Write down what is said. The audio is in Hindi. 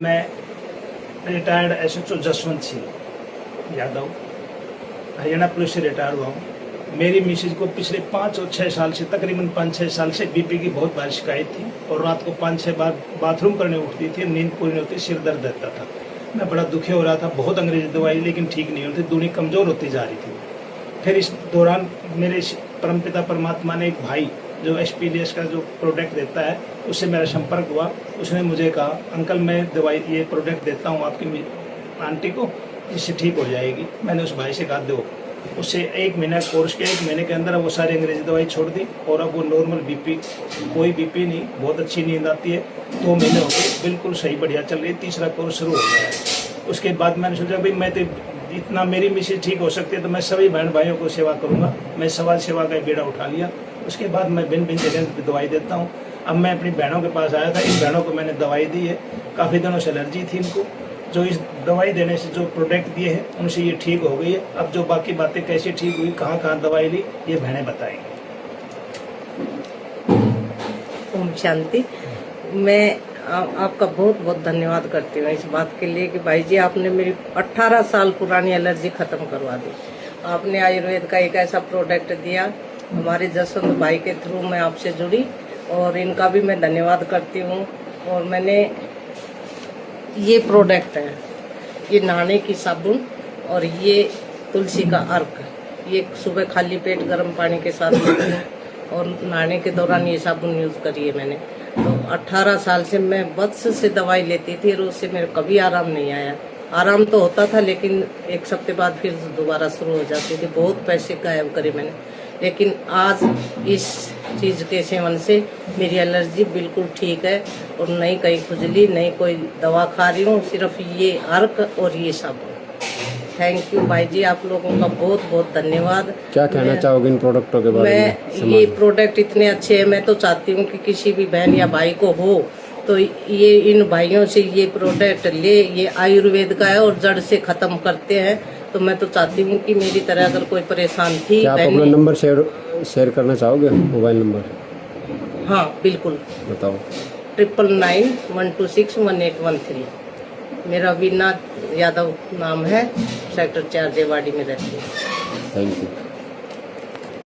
मैं retired SHO Jaswant Singh Yadav Haryana police से रिटायर हुआ हूँ। मेरी मिसेज को पिछले 5 और 6 साल से तकरीबन 5-6 साल से बीपी की बहुत बार शिकायत थी और रात को 5-6 बार बाथरूम करने उठती थी, नींद पूरी नहीं होती, सिर दर्द रहता था। मैं बड़ा दुखी हो रहा था, बहुत अंग्रेजी दवाई लेकिन ठीक नहीं होती, दूनी कमज़ोर होती जा रही थी। फिर इस दौरान मेरे परमपिता परमात्मा ने एक भाई जो एसपीडीएस का जो प्रोडक्ट देता है उससे मेरा संपर्क हुआ। उसने मुझे कहा, अंकल मैं दवाई ये प्रोडक्ट देता हूँ आपकी आंटी को, जिससे ठीक हो जाएगी। मैंने उस भाई से कहा दो। उससे 1 महीना कोर्स के 1 महीने के अंदर वो सारी अंग्रेजी दवाई छोड़ दी और अब वो नॉर्मल बीपी, कोई बीपी नहीं, बहुत अच्छी नींद आती है। 2 महीने हो गए, बिल्कुल सही बढ़िया चल रही है। तीसरा कोर्स शुरू हो गया है। उसके बाद मैंने सोचा भाई मैं तो इतना मेरी मिसेज ठीक हो सकती है तो मैं सभी बहन भाइयों को सेवा करूँगा। मैं समाज सेवा का बेड़ा उठा लिया। उसके बाद मैं भिन्न जगह पर दवाई देता हूँ। अब मैं अपनी बहनों के पास आया था, इन बहनों को मैंने दवाई दी है। काफ़ी दिनों से एलर्जी थी इनको, जो इस दवाई देने से जो प्रोडक्ट दिए हैं उनसे ये ठीक हो गई है। अब जो बाकी बातें कैसे ठीक हुई, कहाँ कहाँ दवाई ली, ये बहनें बताएंगी। ओम शांति। मैं आपका बहुत बहुत धन्यवाद करती हूँ इस बात के लिए कि भाई जी आपने मेरी 18 साल पुरानी एलर्जी खत्म करवा दी। आपने आयुर्वेद का एक ऐसा प्रोडक्ट दिया, हमारे जसवंत भाई के थ्रू मैं आपसे जुड़ी और इनका भी मैं धन्यवाद करती हूँ। और मैंने ये प्रोडक्ट है, ये नहाने की साबुन और ये तुलसी का अर्क, ये सुबह खाली पेट गर्म पानी के साथ लेती हूँ और नहाने के दौरान ये साबुन यूज़ करी है मैंने। तो 18 साल से मैं बद्स से दवाई लेती थी और उससे मेरे कभी आराम नहीं आया। आराम तो होता था लेकिन 1 हफ्ते बाद फिर दोबारा शुरू हो जाती थी। बहुत पैसे गायब करे मैंने, लेकिन आज इस चीज़ के सेवन से मेरी एलर्जी बिल्कुल ठीक है और नहीं कहीं खुजली, नहीं कोई दवा खा रही हूँ, सिर्फ ये अर्क और ये साबुन। थैंक यू भाई जी, आप लोगों का बहुत बहुत धन्यवाद। क्या कहना चाहोगे इन प्रोडक्टों के बारे में? ये प्रोडक्ट इतने अच्छे हैं, मैं तो चाहती हूँ कि किसी भी बहन या भाई को हो तो ये इन भाइयों से ये प्रोडक्ट ले। ये आयुर्वेद का है और जड़ से ख़त्म करते हैं। तो मैं तो चाहती हूँ कि मेरी तरह अगर कोई परेशान थी, क्या आप अपना नंबर शेयर करना चाहोगे, मोबाइल नंबर? हाँ बिल्कुल, बताओ। 9991261813। मेरा वीना यादव नाम है, सेक्टर 4 जेवाड़ी में रहती है। Thank you.